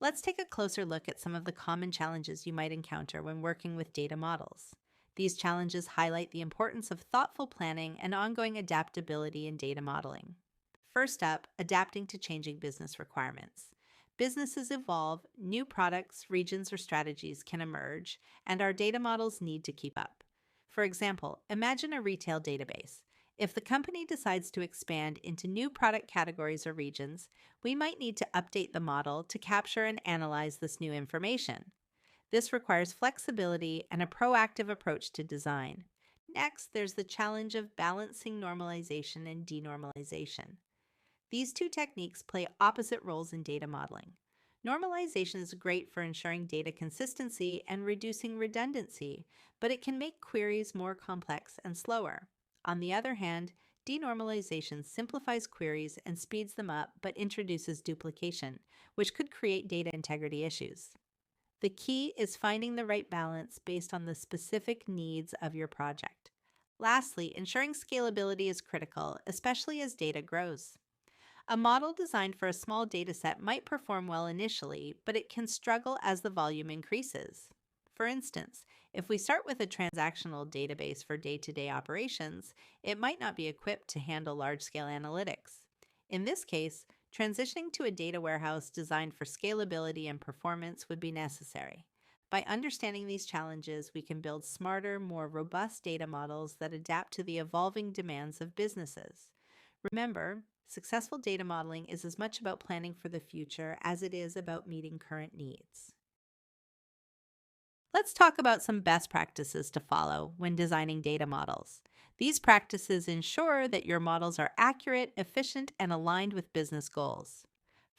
Let's take a closer look at some of the common challenges you might encounter when working with data models. These challenges highlight the importance of thoughtful planning and ongoing adaptability in data modeling. First up, adapting to changing business requirements. Businesses evolve, new products, regions, or strategies can emerge, and our data models need to keep up. For example, imagine a retail database. If the company decides to expand into new product categories or regions, we might need to update the model to capture and analyze this new information. This requires flexibility and a proactive approach to design. Next, there's the challenge of balancing normalization and denormalization. These two techniques play opposite roles in data modeling. Normalization is great for ensuring data consistency and reducing redundancy, but it can make queries more complex and slower. On the other hand, denormalization simplifies queries and speeds them up but introduces duplication, which could create data integrity issues. The key is finding the right balance based on the specific needs of your project. Lastly, ensuring scalability is critical, especially as data grows. A model designed for a small dataset might perform well initially, but it can struggle as the volume increases. For instance, if we start with a transactional database for day-to-day operations, it might not be equipped to handle large-scale analytics. In this case, transitioning to a data warehouse designed for scalability and performance would be necessary. By understanding these challenges, we can build smarter, more robust data models that adapt to the evolving demands of businesses. Remember, successful data modeling is as much about planning for the future as it is about meeting current needs. Let's talk about some best practices to follow when designing data models. These practices ensure that your models are accurate, efficient, and aligned with business goals.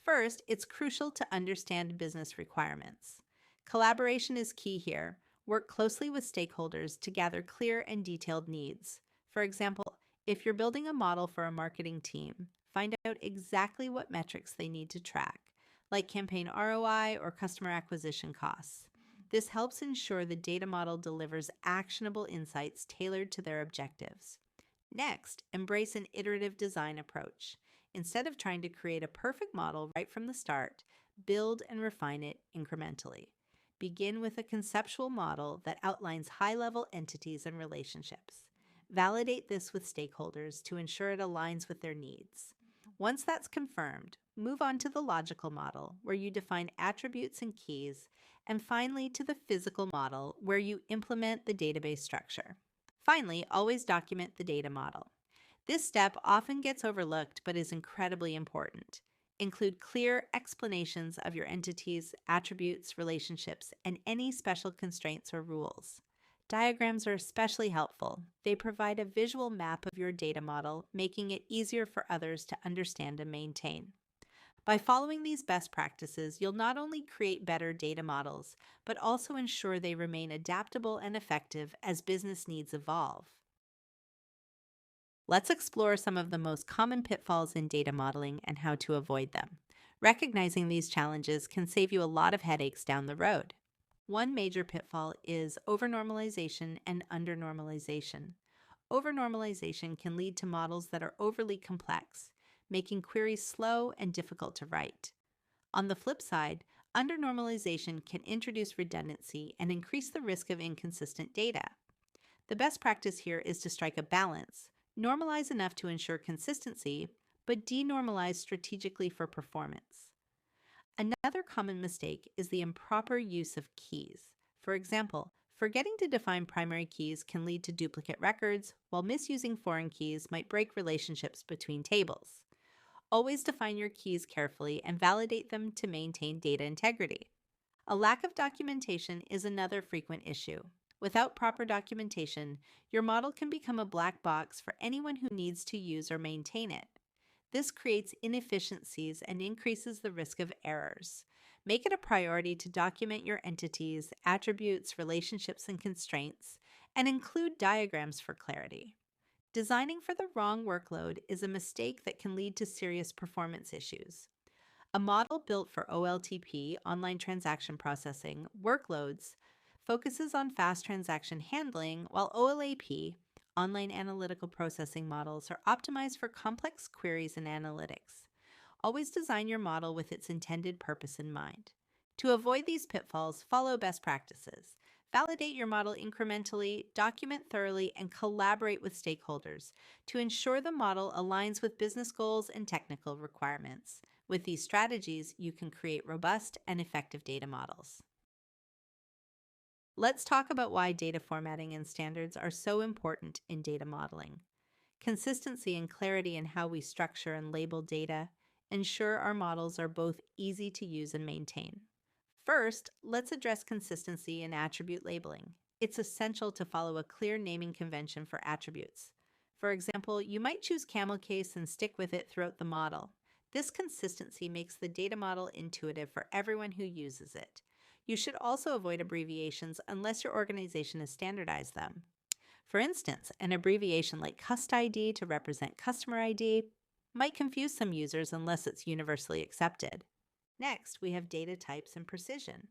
First, it's crucial to understand business requirements. Collaboration is key here. Work closely with stakeholders to gather clear and detailed needs. For example, if you're building a model for a marketing team, find out exactly what metrics they need to track, like campaign ROI or customer acquisition costs. This helps ensure the data model delivers actionable insights tailored to their objectives. Next, embrace an iterative design approach. Instead of trying to create a perfect model right from the start, build and refine it incrementally. Begin with a conceptual model that outlines high-level entities and relationships. Validate this with stakeholders to ensure it aligns with their needs. Once that's confirmed, move on to the logical model, where you define attributes and keys, and finally to the physical model, where you implement the database structure. Finally, always document the data model. This step often gets overlooked but is incredibly important. Include clear explanations of your entities, attributes, relationships, and any special constraints or rules. Diagrams are especially helpful. They provide a visual map of your data model, making it easier for others to understand and maintain. By following these best practices, you'll not only create better data models, but also ensure they remain adaptable and effective as business needs evolve. Let's explore some of the most common pitfalls in data modeling and how to avoid them. Recognizing these challenges can save you a lot of headaches down the road. One major pitfall is overnormalization and undernormalization. Overnormalization can lead to models that are overly complex, making queries slow and difficult to write. On the flip side, undernormalization can introduce redundancy and increase the risk of inconsistent data. The best practice here is to strike a balance, normalize enough to ensure consistency, but denormalize strategically for performance. Another common mistake is the improper use of keys. For example, forgetting to define primary keys can lead to duplicate records, while misusing foreign keys might break relationships between tables. Always define your keys carefully and validate them to maintain data integrity. A lack of documentation is another frequent issue. Without proper documentation, your model can become a black box for anyone who needs to use or maintain it. This creates inefficiencies and increases the risk of errors. Make it a priority to document your entities, attributes, relationships, and constraints, and include diagrams for clarity. Designing for the wrong workload is a mistake that can lead to serious performance issues. A model built for OLTP, online transaction processing, workloads focuses on fast transaction handling, while OLAP, online analytical processing models, are optimized for complex queries and analytics. Always design your model with its intended purpose in mind. To avoid these pitfalls, follow best practices. Validate your model incrementally, document thoroughly, and collaborate with stakeholders to ensure the model aligns with business goals and technical requirements. With these strategies, you can create robust and effective data models. Let's talk about why data formatting and standards are so important in data modeling. Consistency and clarity in how we structure and label data ensure our models are both easy to use and maintain. First, let's address consistency in attribute labeling. It's essential to follow a clear naming convention for attributes. For example, you might choose camel case and stick with it throughout the model. This consistency makes the data model intuitive for everyone who uses it. You should also avoid abbreviations unless your organization has standardized them. For instance, an abbreviation like CustID to represent customer ID might confuse some users unless it's universally accepted. Next, we have data types and precision.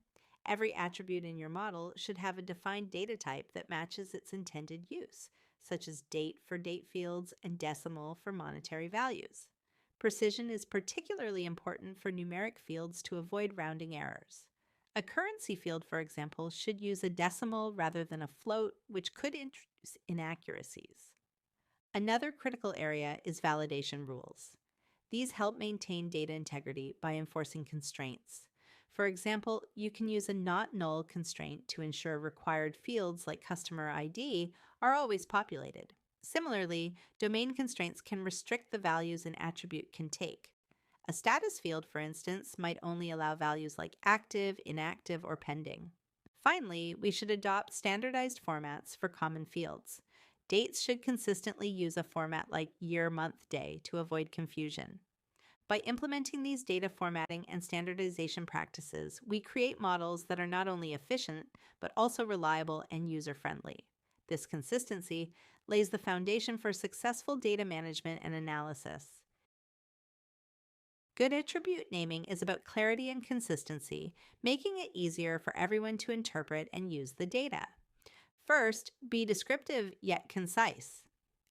Every attribute in your model should have a defined data type that matches its intended use, such as date for date fields and decimal for monetary values. Precision is particularly important for numeric fields to avoid rounding errors. A currency field, for example, should use a decimal rather than a float, which could introduce inaccuracies. Another critical area is validation rules. These help maintain data integrity by enforcing constraints. For example, you can use a not null constraint to ensure required fields like customer ID are always populated. Similarly, domain constraints can restrict the values an attribute can take. A status field, for instance, might only allow values like active, inactive, or pending. Finally, we should adopt standardized formats for common fields. Dates should consistently use a format like year, month, day to avoid confusion. By implementing these data formatting and standardization practices, we create models that are not only efficient, but also reliable and user-friendly. This consistency lays the foundation for successful data management and analysis. Good attribute naming is about clarity and consistency, making it easier for everyone to interpret and use the data. First, be descriptive yet concise.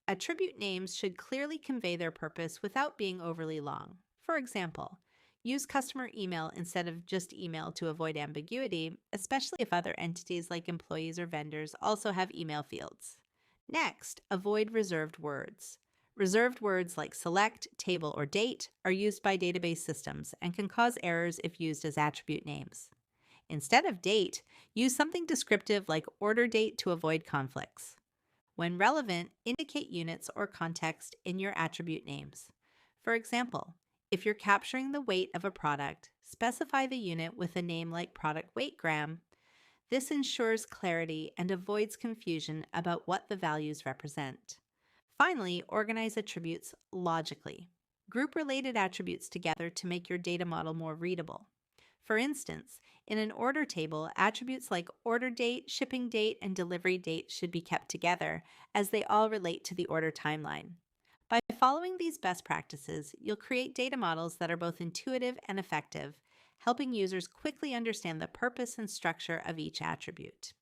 Attribute names should clearly convey their purpose without being overly long. For example, use customer email instead of just email to avoid ambiguity, especially if other entities like employees or vendors also have email fields. Next, avoid reserved words. Reserved words like select, table, or date are used by database systems and can cause errors if used as attribute names. Instead of date, use something descriptive like order date to avoid conflicts. When relevant, indicate units or context in your attribute names. For example, if you're capturing the weight of a product, specify the unit with a name like product weight gram. This ensures clarity and avoids confusion about what the values represent. Finally, organize attributes logically. Group related attributes together to make your data model more readable. For instance, in an order table, attributes like order date, shipping date, and delivery date should be kept together, as they all relate to the order timeline. By following these best practices, you'll create data models that are both intuitive and effective, helping users quickly understand the purpose and structure of each attribute.